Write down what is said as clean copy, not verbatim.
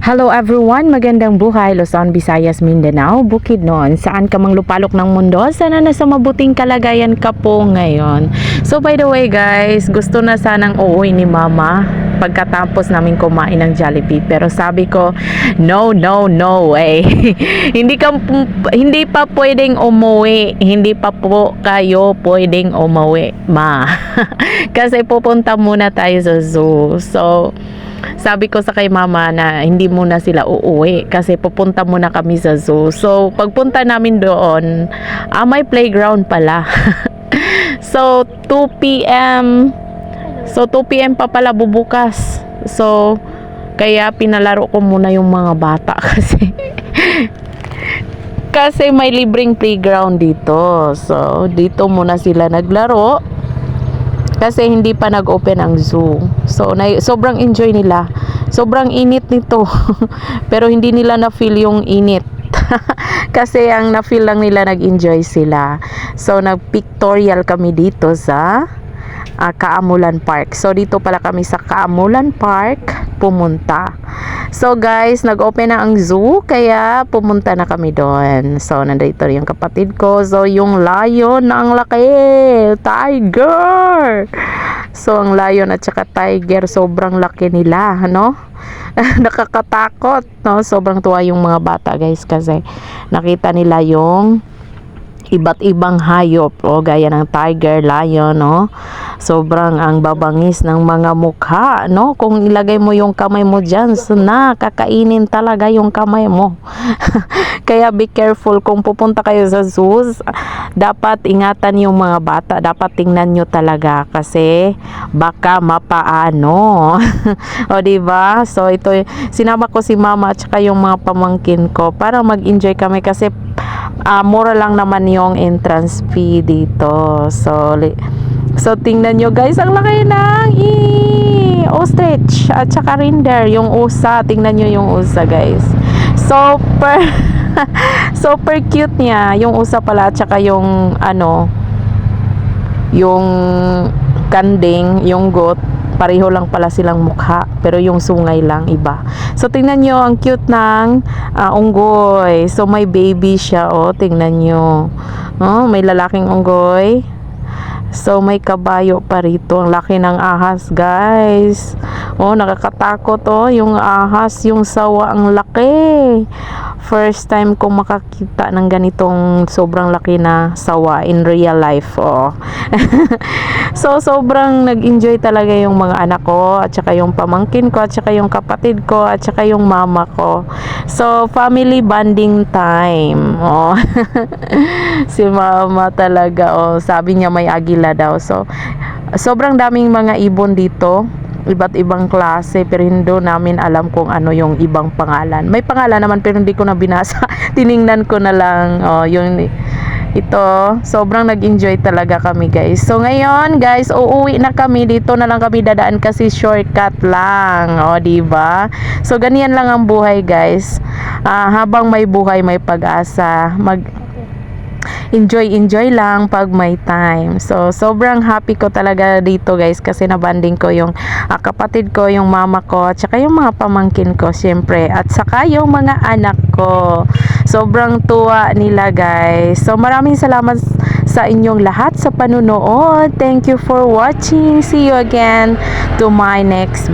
Hello everyone, magandang buhay Luzon, Visayas, Mindanao, Bukidnon, saan ka mang lupalok ng mundo, sana nasa mabuting kalagayan ka po ngayon. So by the way guys, gusto na sanang uuwi ni mama pagkatapos namin kumain ng Jollibee, pero sabi ko no way. hindi pa pwedeng umuwi, hindi pa po kayo pwedeng umuwi ma. Kasi pupunta muna tayo sa zoo. So sabi ko sa kay mama na hindi muna sila uuwi kasi pupunta muna kami sa zoo. So pagpunta namin doon, may playground pala. So 2 p.m. So 2 p.m. pa pala bubukas. So kaya pinalaro ko muna yung mga bata kasi may libreng playground dito. So dito muna sila naglaro kasi hindi pa nag-open ang zoo. So sobrang enjoy nila. Sobrang init nito. Pero hindi nila na-feel yung init. Kasi ang na-feel lang nila, nag-enjoy sila. So nag-pictorial kami dito sa Kaamulan Park. So dito pala kami sa Kaamulan Park pumunta. So guys, nag-open na ang zoo kaya pumunta na kami doon. So nandito yung kapatid ko. So yung lion na ang laki, tiger. So ang lion at saka tiger, sobrang laki nila, no? Nakakatakot, no? Sobrang tuwa yung mga bata guys kasi nakita nila yung iba't ibang hayop, gaya ng tiger, lion, no? Sobrang ang babangis ng mga mukha, no? Kung ilagay mo yung kamay mo dyan, so kakainin talaga yung kamay mo. Kaya be careful kung pupunta kayo sa zoos. Dapat ingatan yung mga bata, dapat tingnan nyo talaga kasi baka mapaano. O diba? So ito, sinama ko si mama at saka yung mga pamangkin ko para mag-enjoy kami kasi mura lang naman yung entrance fee dito. So tingnan nyo guys, ang laki ng ostrich at saka reindeer, yung usa. Tingnan nyo yung usa guys. Super cute niya. Yung usa pala at saka yung yung kanding, yung goat, pareho lang pala silang mukha, pero yung sungay lang iba. So tingnan nyo ang cute ng unggoy. So may baby siya, tingnan nyo. May lalaking unggoy. So may kabayo pa rito. Ang laki ng ahas guys. Nakakatakot yung ahas, yung sawa, ang laki. First time kong makakita ng ganitong sobrang laki na sawa in real life. So sobrang nag-enjoy talaga yung mga anak ko at saka yung pamangkin ko at saka yung kapatid ko at saka yung mama ko. So family bonding time. Si mama talaga, sabi niya may agila daw. So sobrang daming mga ibon dito, iba't ibang klase, pero hindi namin alam kung ano yung ibang pangalan. May pangalan naman pero hindi ko na binasa. Tiningnan ko na lang yung ito. Sobrang nag-enjoy talaga kami guys. So ngayon guys, uuwi na kami. Dito na lang kami dadaan kasi shortcut lang, diba? So ganyan lang ang buhay guys. Habang may buhay, may pag-asa. Enjoy lang pag may time. So sobrang happy ko talaga dito guys kasi nabanding ko yung kapatid ko, yung mama ko at saka yung mga pamangkin ko syempre, at saka yung mga anak ko. Sobrang tuwa nila guys. So maraming salamat sa inyong lahat sa panunood. Thank you for watching. See you again to my next